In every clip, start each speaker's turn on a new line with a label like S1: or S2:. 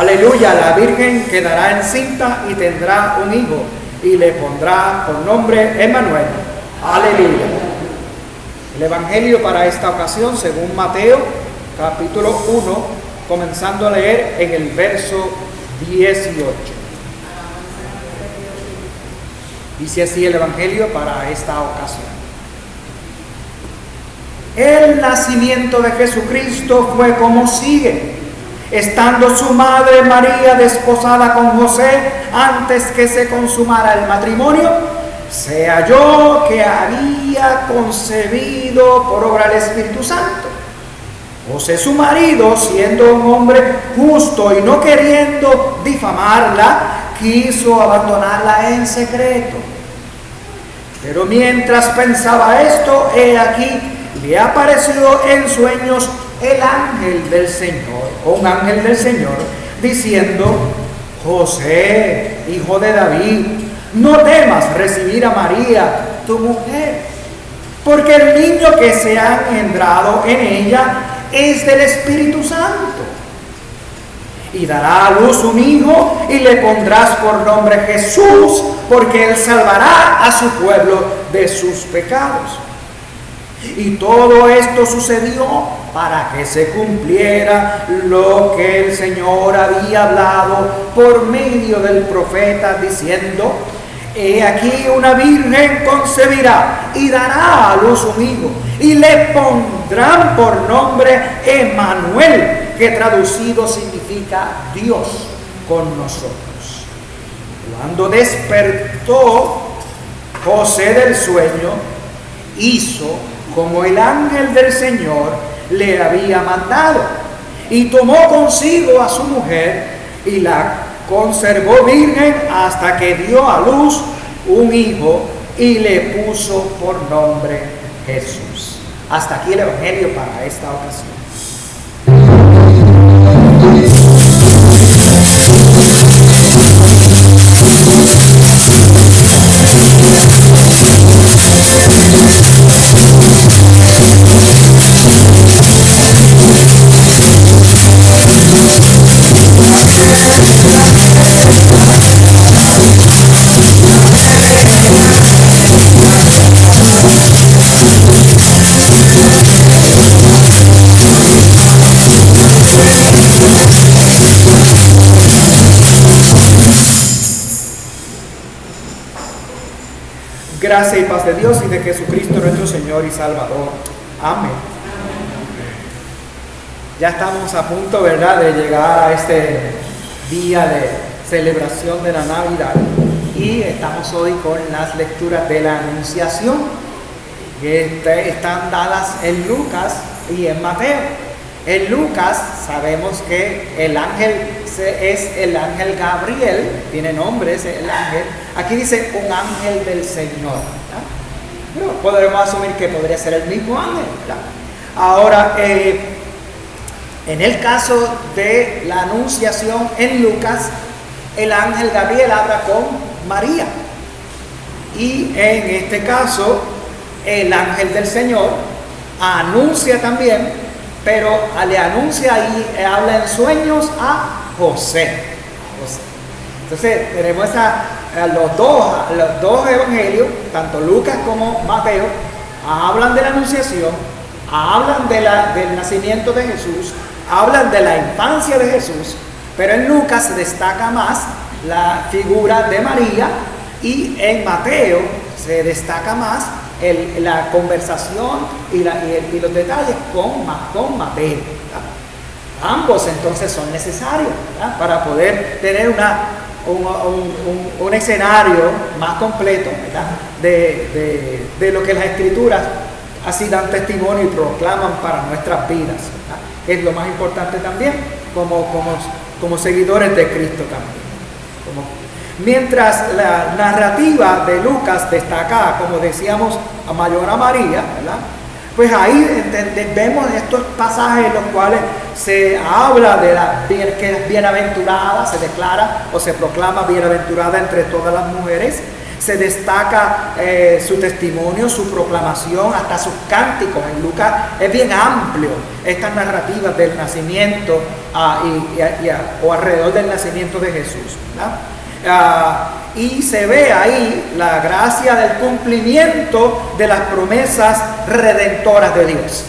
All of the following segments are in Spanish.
S1: Aleluya, la Virgen quedará encinta y tendrá un hijo y le pondrá por nombre Emmanuel. Aleluya. El Evangelio para esta ocasión, según Mateo, capítulo 1, comenzando a leer en el verso 18. Dice así el Evangelio para esta ocasión. El nacimiento de Jesucristo fue como sigue. Estando su madre María desposada con José, antes que se consumara el matrimonio, se halló que había concebido por obra del Espíritu Santo. José, su marido, siendo un hombre justo y no queriendo difamarla, quiso abandonarla en secreto. Pero mientras pensaba esto, he aquí, le apareció en sueños el ángel del Señor, o un ángel del Señor, diciendo: José, hijo de David, no temas recibir a María, tu mujer, porque el niño que se ha engendrado en ella es del Espíritu Santo. Y dará a luz un hijo y le pondrás por nombre Jesús, porque él salvará a su pueblo de sus pecados. Y todo esto sucedió para que se cumpliera lo que el Señor había hablado por medio del profeta, diciendo: He aquí una virgen concebirá y dará a luz un hijo, y le pondrán por nombre Emmanuel, que traducido significa Dios con nosotros. Cuando despertó José del sueño, hizo como el ángel del Señor le había mandado, y tomó consigo a su mujer y la conservó virgen hasta que dio a luz un hijo y le puso por nombre Jesús. Hasta aquí el Evangelio para esta ocasión. Gracia y paz de Dios y de Jesucristo nuestro Señor y Salvador. Amén. Ya estamos a punto, ¿verdad?, de llegar a este día de celebración de la Navidad. Y estamos hoy con las lecturas de la Anunciación, que están dadas en Lucas y en Mateo. En Lucas sabemos que el ángel es el ángel Gabriel, tiene nombre, es el ángel. Aquí dice un ángel del Señor, ¿verdad? Pero podremos asumir que podría ser el mismo ángel, ¿verdad? Ahora, en el caso de la Anunciación en Lucas, el ángel Gabriel habla con María. Y en este caso, el ángel del Señor anuncia también, pero le anuncia y habla en sueños a José. Entonces tenemos los dos evangelios, tanto Lucas como Mateo, hablan de la anunciación, hablan del nacimiento de Jesús, hablan de la infancia de Jesús, pero en Lucas se destaca más la figura de María, y en Mateo se destaca más la conversación y los detalles con Mateo, ¿verdad? Ambos entonces son necesarios, ¿verdad?, para poder tener un escenario más completo, ¿verdad?, de lo que las Escrituras así dan testimonio y proclaman para nuestras vidas, ¿verdad?, que es lo más importante también como seguidores de Cristo también. Mientras la narrativa de Lucas destaca, como decíamos, a mayor a María, ¿verdad?, pues ahí vemos estos pasajes en los cuales se habla de que es bienaventurada, se declara o se proclama bienaventurada entre todas las mujeres, Se destaca su testimonio, su proclamación, hasta sus cánticos. En Lucas es bien amplio estas narrativas del nacimiento o alrededor del nacimiento de Jesús, ¿verdad? Y se ve ahí la gracia del cumplimiento de las promesas redentoras de Dios.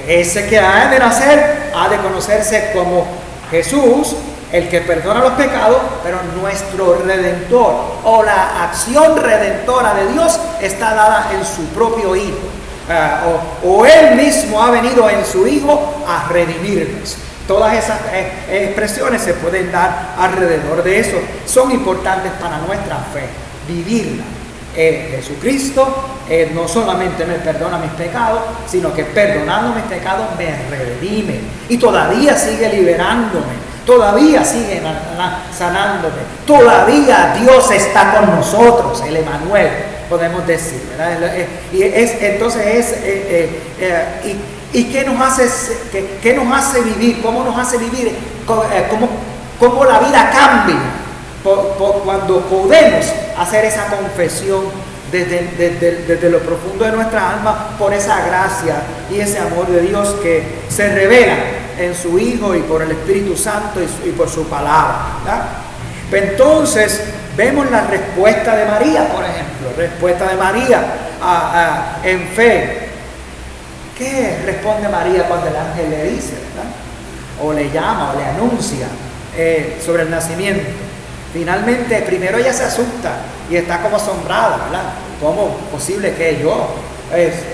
S1: Ese que ha de nacer ha de conocerse como Jesús, el que perdona los pecados, pero nuestro Redentor, o la acción redentora de Dios está dada en su propio Hijo, o Él mismo ha venido en su Hijo a redimirnos. Todas esas expresiones se pueden dar alrededor de eso. Son importantes para nuestra fe, vivirla. Jesucristo no solamente me perdona mis pecados, sino que perdonando mis pecados me redime y todavía sigue liberándome, todavía sigue sanándome, todavía Dios está con nosotros, el Emanuel, podemos decir, ¿verdad? ¿Y qué nos hace vivir? ¿Cómo nos hace vivir? ¿Cómo la vida cambia? Cuando podemos hacer esa confesión desde lo profundo de nuestra alma por esa gracia y ese amor de Dios que se revela en su Hijo y por el Espíritu Santo y por su palabra, ¿verdad? Entonces vemos la respuesta de María, por ejemplo, respuesta de María en fe. ¿Qué responde María cuando el ángel le dice, ¿verdad? O le llama o le anuncia sobre el nacimiento? Finalmente, primero ella se asusta y está como asombrada, ¿verdad? ¿Cómo posible que yo,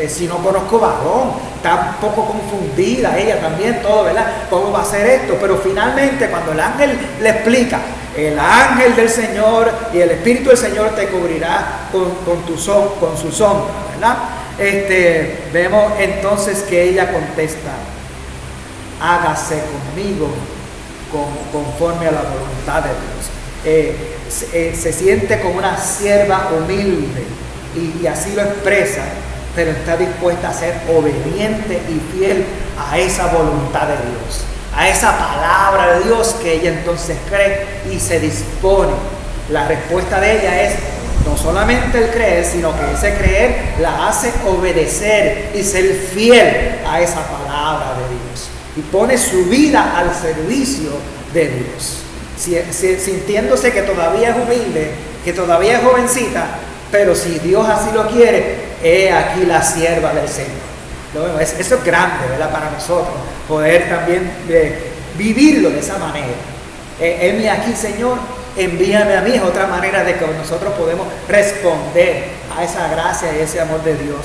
S1: si no conozco varón? Está un poco confundida ella también, todo, ¿verdad? ¿Cómo va a ser esto? Pero finalmente, cuando el ángel le explica, el ángel del Señor y el Espíritu del Señor te cubrirá con su sombra, ¿verdad? Vemos entonces que ella contesta, hágase conmigo conforme a la voluntad de Dios. Se siente como una sierva humilde y así lo expresa, pero está dispuesta a ser obediente y fiel a esa voluntad de Dios, a esa palabra de Dios que ella entonces cree y se dispone. La respuesta de ella es no solamente el creer, sino que ese creer la hace obedecer y ser fiel a esa palabra de Dios y pone su vida al servicio de Dios, sintiéndose que todavía es humilde, que todavía es jovencita, pero si Dios así lo quiere, he aquí la sierva del Señor. Eso es grande, ¿verdad? Para nosotros poder también vivirlo de esa manera. Heme aquí, Señor, envíame a mí. Es otra manera de que nosotros podemos responder a esa gracia y ese amor de Dios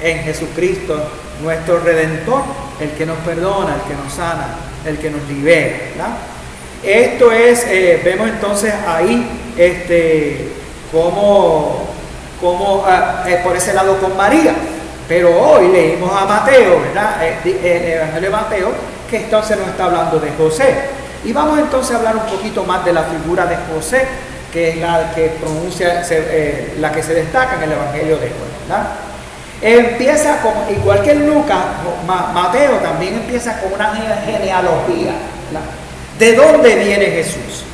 S1: en Jesucristo, nuestro Redentor, el que nos perdona, el que nos sana, el que nos libera, ¿verdad? Esto es, vemos entonces ahí cómo por ese lado con María. Pero hoy leímos a Mateo, ¿verdad? El Evangelio de Mateo, que entonces nos está hablando de José. Y vamos entonces a hablar un poquito más de la figura de José, que es la que la que se destaca en el Evangelio de hoy, ¿verdad? Empieza igual que en Lucas, Mateo también empieza con una genealogía, ¿verdad? ¿De dónde viene Jesús?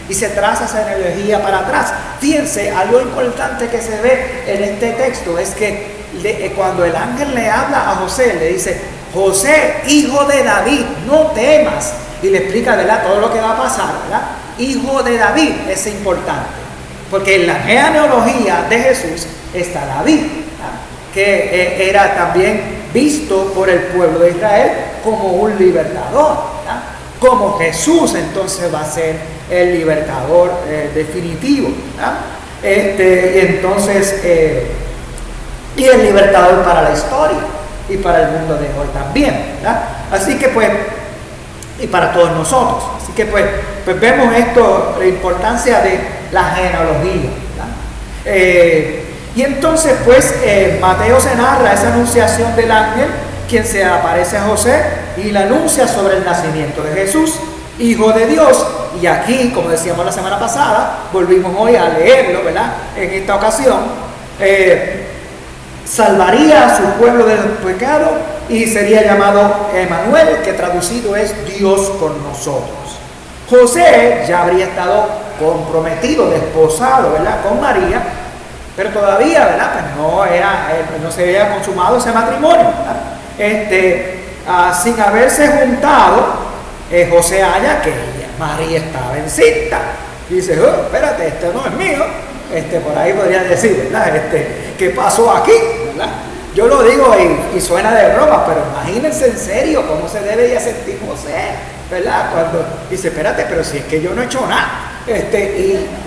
S1: Y se traza esa genealogía para atrás. Fíjense, algo importante que se ve en este texto es que cuando el ángel le habla a José, le dice, José, hijo de David, no temas. Y le explica, ¿verdad?, todo lo que va a pasar, ¿verdad? Hijo de David es importante, porque en la genealogía de Jesús está David, ¿verdad?, que era también visto por el pueblo de Israel como un libertador, ¿verdad?, como Jesús entonces va a ser el libertador definitivo, ¿verdad? Y entonces, y el libertador para la historia y para el mundo de hoy también, ¿verdad? Así que pues, y para todos nosotros. Así que pues vemos esto, la importancia de la genealogía, ¿verdad? Y entonces pues Mateo se narra esa anunciación del ángel, quien se aparece a José y le anuncia sobre el nacimiento de Jesús, Hijo de Dios. Y aquí, como decíamos la semana pasada, volvimos hoy a leerlo, ¿verdad? En esta ocasión, salvaría a su pueblo del pecado y sería llamado Emanuel, que traducido es Dios con nosotros. José ya habría estado comprometido, desposado, ¿verdad?, con María, Pero todavía, ¿verdad? Pues no se había consumado ese matrimonio, ¿verdad? Sin haberse juntado, José halla que María estaba encinta. Y dice, oh, espérate, este no es mío. Por ahí podría decir, ¿verdad? ¿Qué pasó aquí? ¿Verdad? Yo lo digo y suena de broma, pero imagínense en serio cómo se debería sentir José, ¿verdad? Cuando dice, espérate, pero si es que yo no he hecho nada.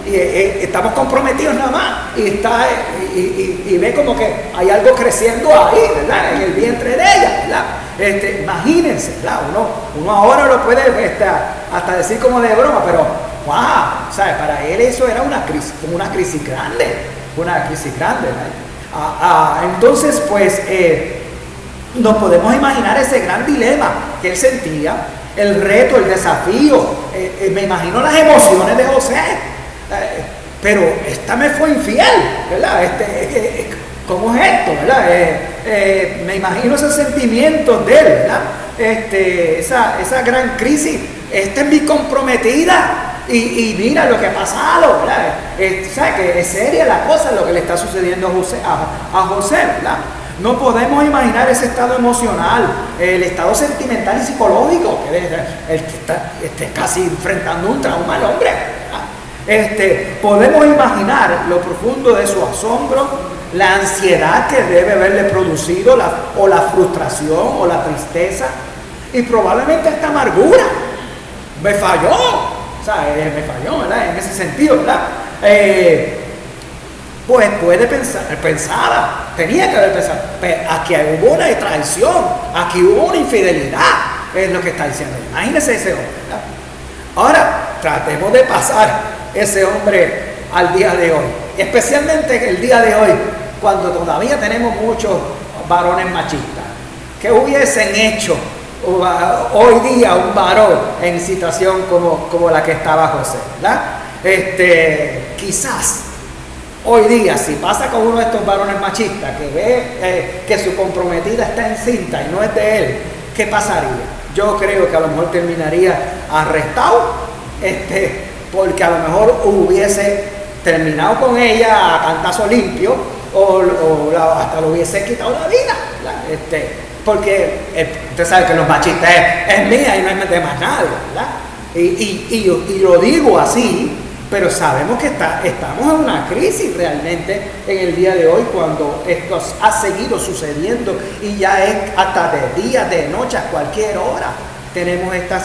S1: Estamos comprometidos nada más y ve como que hay algo creciendo ahí, ¿verdad? En el vientre de ella, ¿verdad? Imagínense, ¿verdad? Uno ahora lo puede hasta decir como de broma, pero wow, ¿sabes? Para él eso era una crisis grande, ¿verdad? Entonces, pues, nos podemos imaginar ese gran dilema que él sentía, el reto, el desafío. Me imagino las emociones de José. Pero esta me fue infiel, ¿verdad? ¿Cómo es esto, verdad? Me imagino esos sentimientos de él, ¿verdad? Esa gran crisis. Esta es mi comprometida. Y mira lo que ha pasado, ¿verdad? ¿Sabes que es seria la cosa lo que le está sucediendo a José, ¿verdad? No podemos imaginar ese estado emocional, el estado sentimental y psicológico, que él está casi enfrentando un trauma al hombre. Podemos imaginar lo profundo de su asombro, la ansiedad que debe haberle producido, o la frustración, o la tristeza, y probablemente esta amargura. Me falló, ¿verdad? En ese sentido, ¿verdad? Pues puede tenía que haber pensado, aquí hubo una traición, aquí hubo una infidelidad, es lo que está diciendo. Imagínese ese hombre, ¿verdad? Ahora, tratemos de pasar ese hombre al día de hoy, especialmente el día de hoy, cuando todavía tenemos muchos varones machistas. ¿Qué hubiesen hecho hoy día un varón en situación como la que estaba José, ¿verdad? Quizás hoy día, si pasa con uno de estos varones machistas que ve que su comprometida está encinta y no es de él, ¿qué pasaría? Yo creo que a lo mejor terminaría arrestado, porque a lo mejor hubiese terminado con ella a cantazo limpio o hasta lo hubiese quitado la vida, ¿verdad? Porque usted sabe que los machistas es mía y no es de más nadie, ¿verdad? Y lo digo así, pero sabemos que estamos en una crisis realmente en el día de hoy, cuando esto ha seguido sucediendo y ya es hasta de día, de noche, a cualquier hora. Tenemos estos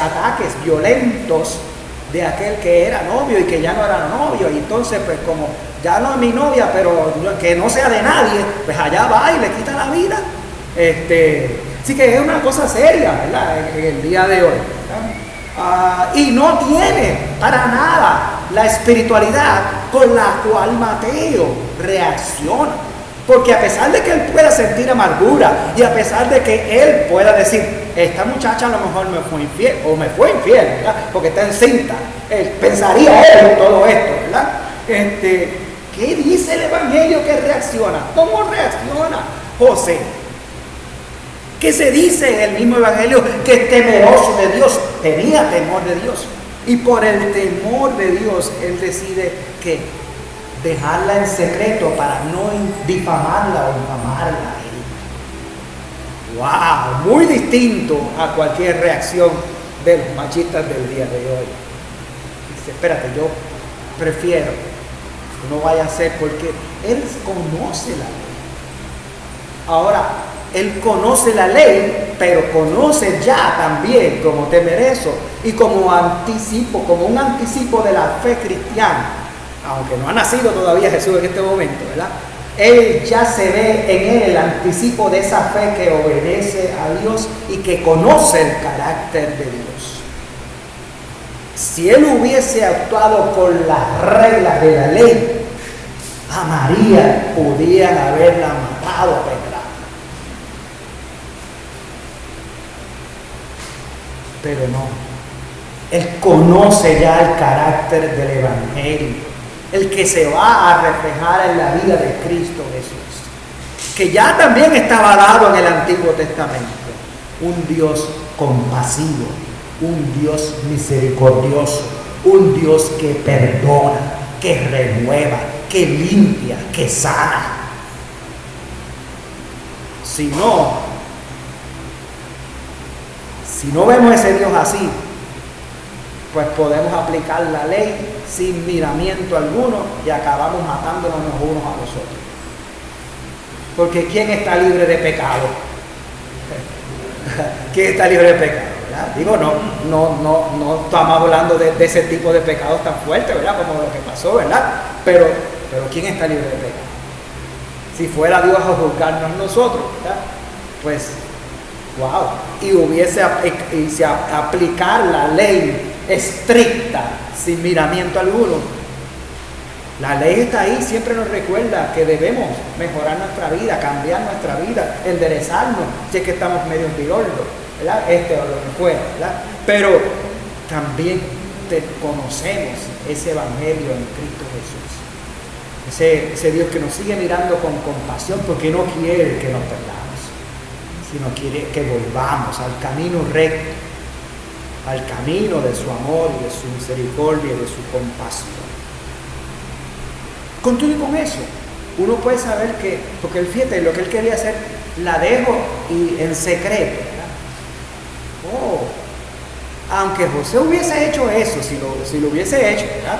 S1: ataques violentos de aquel que era novio y que ya no era novio, y entonces pues como ya no es mi novia, pero que no sea de nadie, pues allá va y le quita la vida. Así que es una cosa seria, ¿verdad? En el día de hoy, ¿verdad? Y no tiene para nada la espiritualidad con la cual Mateo reacciona, porque a pesar de que él pueda sentir amargura y a pesar de que él pueda decir, esta muchacha a lo mejor me fue infiel o me fue infiel, ¿verdad? Porque está encinta, pensaría él en todo esto, ¿verdad? ¿Qué dice el Evangelio que reacciona? ¿Cómo reacciona José? ¿Qué se dice en el mismo Evangelio? Que es temeroso de Dios, tenía temor de Dios. Y por el temor de Dios, él decide que dejarla en secreto para no difamarla o infamarla. ¡Wow! Muy distinto a cualquier reacción de los machistas del día de hoy. Dice, espérate, yo prefiero que no vaya a ser, porque él conoce la ley. Ahora, él conoce la ley, pero conoce ya también como temeroso y como un anticipo de la fe cristiana, aunque no ha nacido todavía Jesús en este momento, ¿verdad? Él ya se ve en él el anticipo de esa fe que obedece a Dios y que conoce el carácter de Dios. Si él hubiese actuado con las reglas de la ley, a María podían haberla matado a pedradas. Pero no, él conoce ya el carácter del Evangelio, el que se va a reflejar en la vida de Cristo Jesús, que ya también estaba dado en el Antiguo Testamento, un Dios compasivo, un Dios misericordioso, un Dios que perdona, que renueva, que limpia, que sana. Si no vemos ese Dios así, pues podemos aplicar la ley sin miramiento alguno y acabamos matándonos los unos a los otros. Porque ¿quién está libre de pecado? ¿Quién está libre de pecado? ¿Verdad? Digo, no estamos hablando de ese tipo de pecados tan fuertes, ¿verdad? Como lo que pasó, ¿verdad? Pero ¿quién está libre de pecado? Si fuera Dios a juzgarnos nosotros, ¿verdad? Pues, wow. Y se aplicar la ley estricta, sin miramiento alguno. La ley está ahí, siempre nos recuerda que debemos mejorar nuestra vida, cambiar nuestra vida, enderezarnos, si es que estamos medio en viroldo, ¿verdad? O lo que fuera, ¿verdad? Pero también conocemos ese evangelio en Cristo Jesús. Ese Dios que nos sigue mirando con compasión porque no quiere que nos perdamos, sino quiere que volvamos al camino recto, al camino de su amor y de su misericordia y de su compasión. Con todo y con eso, uno puede saber que, porque él, fíjate, lo que él quería hacer, la dejo y en secreto, ¿verdad? Aunque José hubiese hecho eso, si lo hubiese hecho, ¿verdad?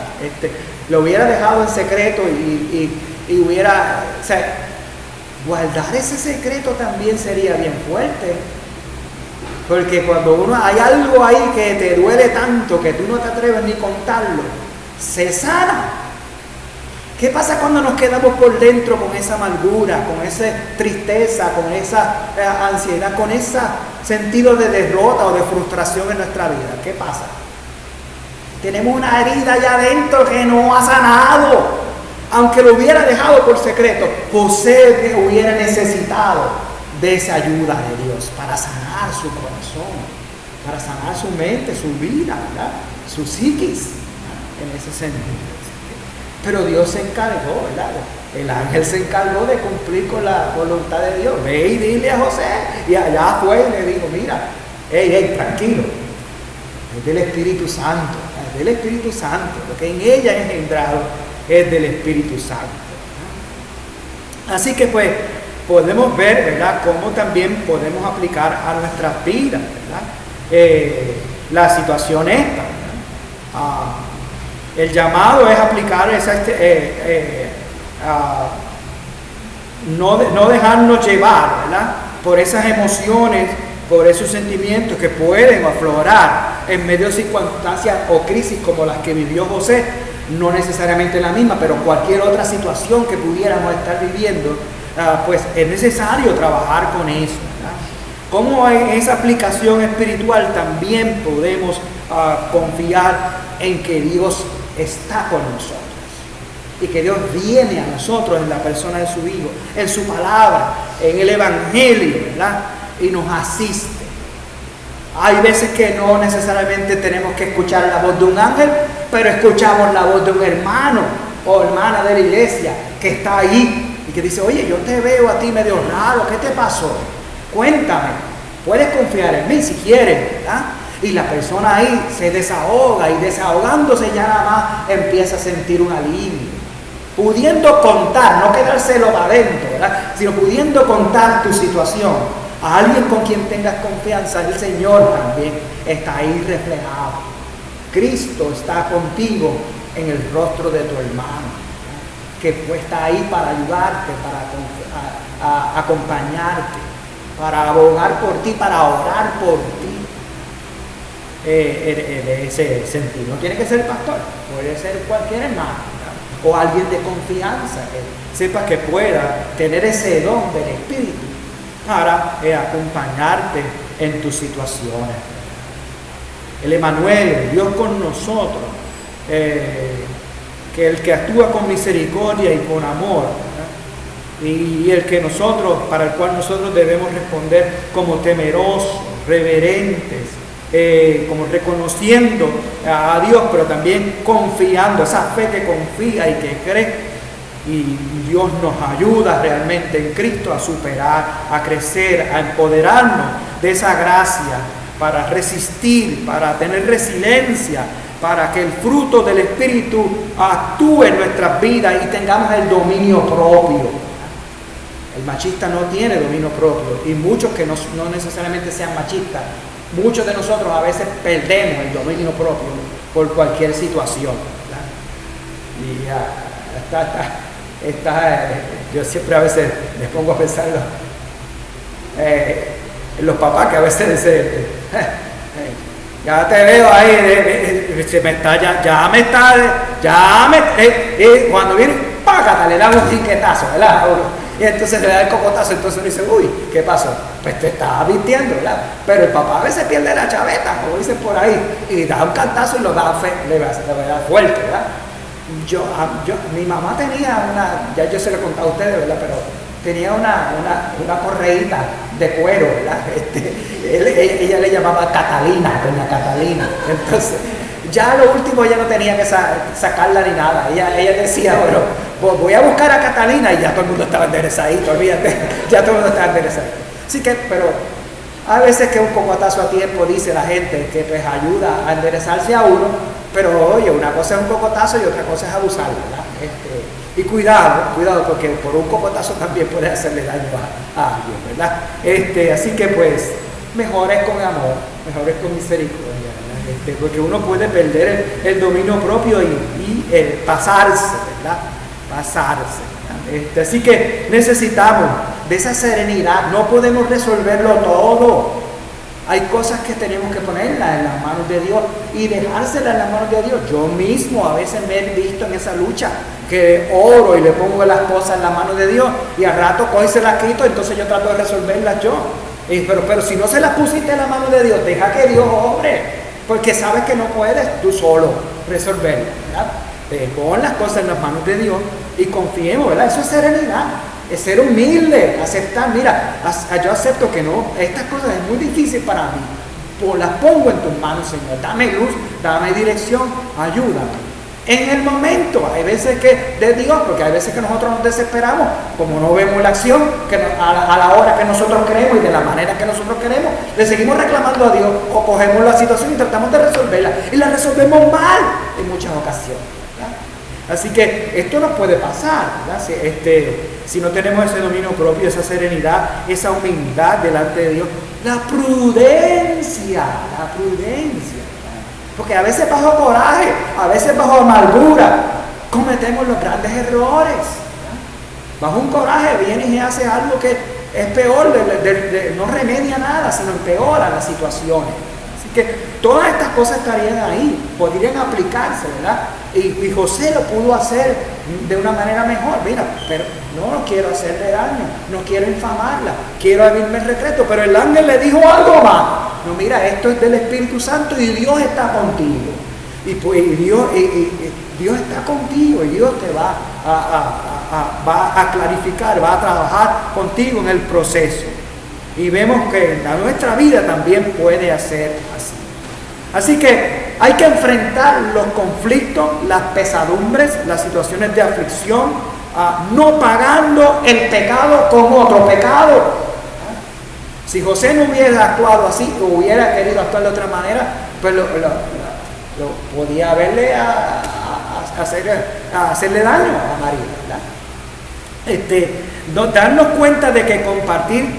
S1: Lo hubiera dejado en secreto y hubiera, o sea, guardar ese secreto también sería bien fuerte. Porque cuando hay algo ahí que te duele tanto que tú no te atreves ni contarlo, se sana. ¿Qué pasa cuando nos quedamos por dentro con esa amargura, con esa tristeza, con esa ansiedad, con ese sentido de derrota o de frustración en nuestra vida? ¿Qué pasa? Tenemos una herida allá adentro que no ha sanado. Aunque lo hubiera dejado por secreto, José hubiera necesitado de esa ayuda de Dios para sanar su corazón, para sanar su mente, su vida, ¿verdad? Su psiquis, ¿verdad? En ese sentido. Pero Dios se encargó, ¿verdad? El ángel se encargó de cumplir con la voluntad de Dios. Ve y dile a José. Y allá fue y le dijo, mira, tranquilo. Es del Espíritu Santo. Es del Espíritu Santo. Lo que en ella es engendrado es del Espíritu Santo. Así que pues podemos ver, ¿verdad?, cómo también podemos aplicar a nuestras vidas, ¿verdad? La situación esta, ¿verdad? El llamado es aplicar no dejarnos llevar, ¿verdad?, por esas emociones, por esos sentimientos que pueden aflorar en medio de circunstancias o crisis como las que vivió José, no necesariamente la misma, pero cualquier otra situación que pudiéramos estar viviendo, pues es necesario trabajar con eso, ¿verdad? Como en esa aplicación espiritual también podemos confiar en que Dios está con nosotros y que Dios viene a nosotros en la persona de su Hijo, en su palabra, en el Evangelio, ¿verdad? Y nos asiste. Hay veces que no necesariamente tenemos que escuchar la voz de un ángel, pero escuchamos la voz de un hermano o hermana de la iglesia que está ahí y que dice, oye, yo te veo a ti medio raro, ¿qué te pasó? Cuéntame, puedes confiar en mí si quieres, ¿verdad? Y la persona ahí se desahoga y desahogándose ya nada más empieza a sentir un alivio. Pudiendo contar, no quedárselo para adentro, ¿verdad?, sino pudiendo contar tu situación a alguien con quien tengas confianza, el Señor también está ahí reflejado. Cristo está contigo en el rostro de tu hermano, ¿verdad?, que pues está ahí para ayudarte, para acompañarte, para abogar por ti, para orar por ti. En ese sentido. No tiene que ser pastor, puede ser cualquier hermano, ¿verdad?, o alguien de confianza que sepa que pueda tener ese don del Espíritu para acompañarte en tus situaciones. El Emmanuel, el Dios con nosotros, que el que actúa con misericordia y con amor, ¿verdad?, y el que para el cual nosotros debemos responder como temerosos, reverentes, como reconociendo a Dios, pero también confiando, esa fe que confía y que cree, y Dios nos ayuda realmente en Cristo a superar, a crecer, a empoderarnos de esa gracia para resistir, para tener resiliencia para que el fruto del Espíritu actúe en nuestras vidas y tengamos el dominio propio. El machista no tiene dominio propio, y muchos que no necesariamente sean machistas, muchos de nosotros a veces perdemos el dominio propio por cualquier situación, ¿verdad? Y yo siempre a veces me pongo a pensar en los papás que a veces dicen, ya te veo ahí, cuando viene, págata, le da un jiquetazo, ¿verdad? Y entonces le da el cocotazo, entonces uno dice, uy, ¿qué pasó? Pues te estaba mintiendo, ¿verdad? Pero el papá a veces pierde la chaveta, como dicen por ahí, y da un cantazo y lo da fuerte, ¿verdad? Mi mamá tenía ya yo se lo he contado a ustedes, ¿verdad? Pero tenía una correíta de cuero, ¿verdad? Ella le llamaba Catalina, doña Catalina. Entonces, ya lo último ella no tenía que sacarla ni nada. Ella decía, bueno, pues voy a buscar a Catalina, y ya todo el mundo estaba enderezadito, olvídate, ya todo el mundo estaba enderezadito. Así que, pero a veces que un cocotazo a tiempo, dice la gente, que pues ayuda a enderezarse a uno, pero oye, una cosa es un cocotazo y otra cosa es abusar, ¿verdad? Y cuidado, porque por un cocotazo también puede hacerle daño a alguien, ¿verdad? Así que pues, mejor es con amor, mejor es con misericordia, ¿verdad? Porque uno puede perder el dominio propio y el pasarse, ¿verdad? Así que necesitamos de esa serenidad. No podemos resolverlo todo. Hay cosas que tenemos que ponerlas en las manos de Dios y dejárselas en las manos de Dios. Yo mismo a veces me he visto en esa lucha, que oro y le pongo las cosas en las manos de Dios, y al rato cojo y se las quito, entonces yo trato de resolverlas yo. Pero si no se las pusiste en las manos de Dios, deja que Dios obre, porque sabes que no puedes tú solo resolverlas, ¿verdad? Pon las cosas en las manos de Dios y confiemos, ¿verdad? Eso es serenidad. Es ser humilde, aceptar, mira, yo acepto que no, estas cosas es muy difícil para mí, pues las pongo en tus manos, Señor, dame luz, dame dirección, ayúdame. En el momento, hay veces que de Dios, porque hay veces que nosotros nos desesperamos, como no vemos la acción a la hora que nosotros queremos y de la manera que nosotros queremos, le seguimos reclamando a Dios, o cogemos la situación y tratamos de resolverla, y la resolvemos mal en muchas ocasiones. Así que esto no puede pasar, ¿verdad? Si no tenemos ese dominio propio, esa serenidad, esa humildad delante de Dios, la prudencia, ¿verdad? Porque a veces bajo coraje, a veces bajo amargura, cometemos los grandes errores, ¿verdad? Bajo un coraje viene y hace algo que es peor, no remedia nada, sino empeora las situaciones. Así que todas estas cosas estarían ahí, podrían aplicarse, ¿verdad? Y José lo pudo hacer de una manera mejor. Mira, pero no quiero hacerle daño, no quiero infamarla, quiero abrirme el secreto. Pero el ángel le dijo algo más. No, mira, esto es del Espíritu Santo y Dios está contigo. Y pues Dios está contigo, y Dios te va a clarificar, va a trabajar contigo en el proceso. Y vemos que en nuestra vida también puede hacer así. Así que hay que enfrentar los conflictos, las pesadumbres, las situaciones de aflicción, no pagando el pecado con otro pecado. Si José no hubiera actuado así, o hubiera querido actuar de otra manera, pues lo podía haberle hacerle daño a María, ¿verdad? Darnos cuenta de que compartir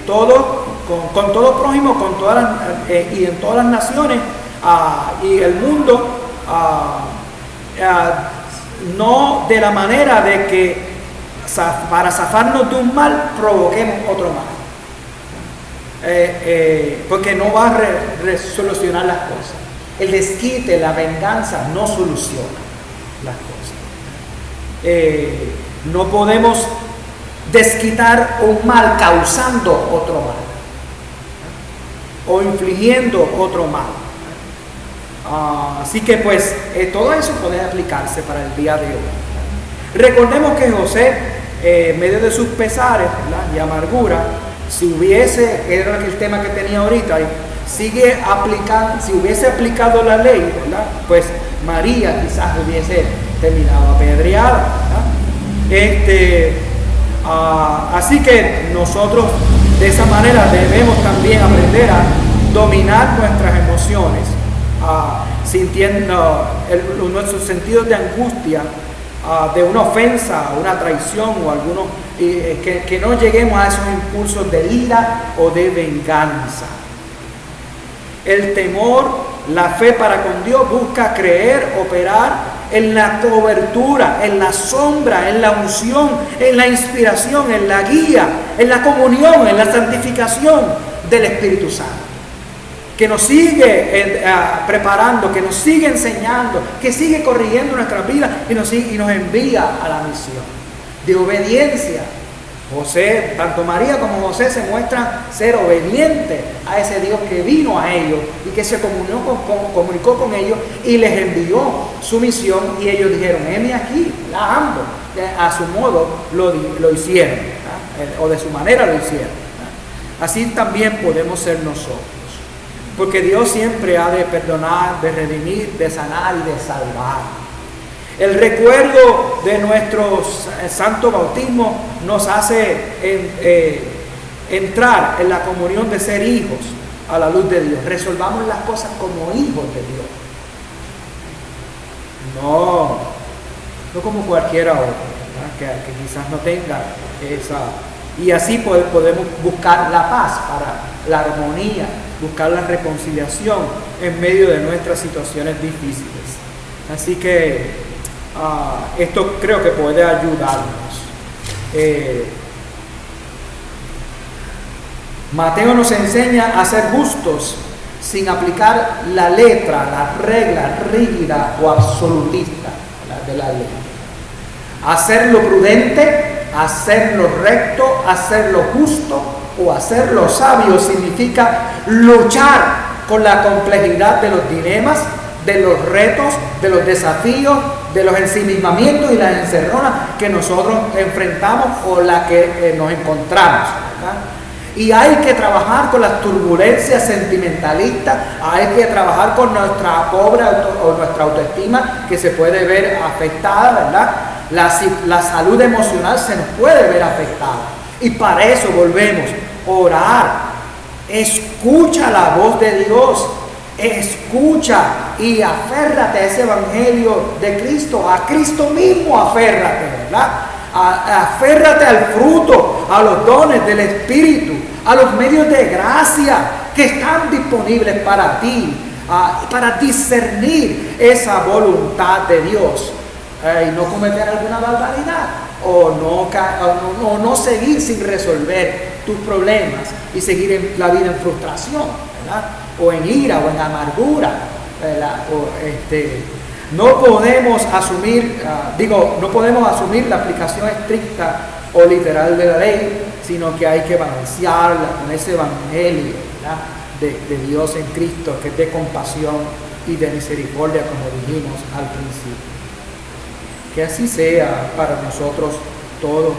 S1: todo con todo prójimo, y en todas las naciones y el mundo, no de la manera de que para zafarnos de un mal provoquemos otro mal, porque no va a solucionar las cosas. El desquite, la venganza no soluciona las cosas. No podemos desquitar un mal causando otro mal o infligiendo otro mal. Así que pues todo eso puede aplicarse para el día de hoy. Recordemos que José, en medio de sus pesares, ¿verdad?, y amargura, si era el tema que tenía ahorita, si hubiese aplicado la ley, ¿verdad?, pues María quizás hubiese terminado apedreada, ¿verdad? Así que nosotros de esa manera debemos también aprender a dominar nuestras emociones, sintiendo nuestros sentidos de angustia, de una ofensa, una traición o alguno, que no lleguemos a esos impulsos de ira o de venganza. El temor, la fe para con Dios busca creer, operar en la cobertura, en la sombra, en la unción, en la inspiración, en la guía, en la comunión, en la santificación del Espíritu Santo, que nos sigue preparando, que nos sigue enseñando, que sigue corrigiendo nuestras vidas y nos envía a la misión de obediencia. José, tanto María como José se muestran ser obedientes a ese Dios que vino a ellos y que se comunicó con ellos y les envió su misión, y ellos dijeron: heme aquí, la amo. A su modo lo hicieron, o de su manera lo hicieron. Así también podemos ser nosotros, porque Dios siempre ha de perdonar, de redimir, de sanar y de salvar. El recuerdo de nuestro santo bautismo nos hace entrar en la comunión de ser hijos a la luz de Dios. Resolvamos las cosas como hijos de Dios. No como cualquiera otro, que quizás no tenga esa. Y así podemos buscar la paz, para la armonía, buscar la reconciliación en medio de nuestras situaciones difíciles. Así que esto creo que puede ayudarnos. Mateo nos enseña a ser justos sin aplicar la letra, la regla rígida o absolutista de la ley. Hacerlo prudente, hacerlo recto, hacerlo justo o hacerlo sabio significa luchar con la complejidad de los dilemas, de los retos, de los desafíos, de los ensimismamientos y las encerronas que nosotros enfrentamos o las que nos encontramos, ¿verdad? Y hay que trabajar con las turbulencias sentimentalistas, hay que trabajar con nuestra pobre o nuestra autoestima, que se puede ver afectada, ¿verdad? La salud emocional se nos puede ver afectada. Y para eso volvemos a orar. Escucha la voz de Dios. Escucha y aférrate a ese evangelio de Cristo, a Cristo mismo aférrate, ¿verdad? Aférrate al fruto, a los dones del Espíritu, a los medios de gracia que están disponibles para ti, para discernir esa voluntad de Dios, y no cometer alguna barbaridad o no seguir sin resolver tus problemas y seguir la vida en frustración, ¿verdad? O en ira o en amargura, ¿verdad? No podemos asumir la aplicación estricta o literal de la ley, sino que hay que balancearla con ese evangelio, ¿verdad? de Dios en Cristo, que es de compasión y de misericordia, como dijimos al principio. Que así sea para nosotros todos,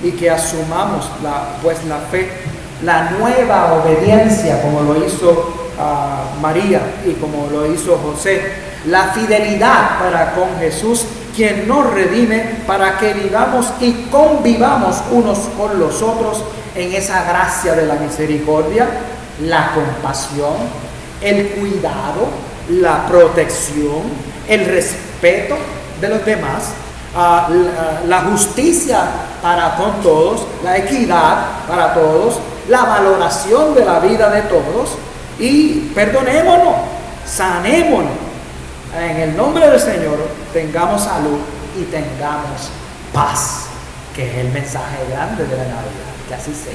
S1: y que asumamos la fe, la nueva obediencia, como lo hizo María y como lo hizo José, la fidelidad para con Jesús, quien nos redime, para que vivamos y convivamos unos con los otros en esa gracia de la misericordia, la compasión, el cuidado, la protección, el respeto de los demás, la justicia para con todos, la equidad para todos, la valoración de la vida de todos, y perdonémonos, sanémonos. En el nombre del Señor tengamos salud y tengamos paz, que es el mensaje grande de la Navidad. Que así sea.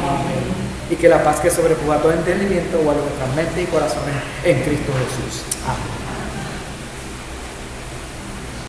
S1: Amén. Y que la paz que sobrepuja todo entendimiento guarde nuestras mentes y corazones en Cristo Jesús. Amén.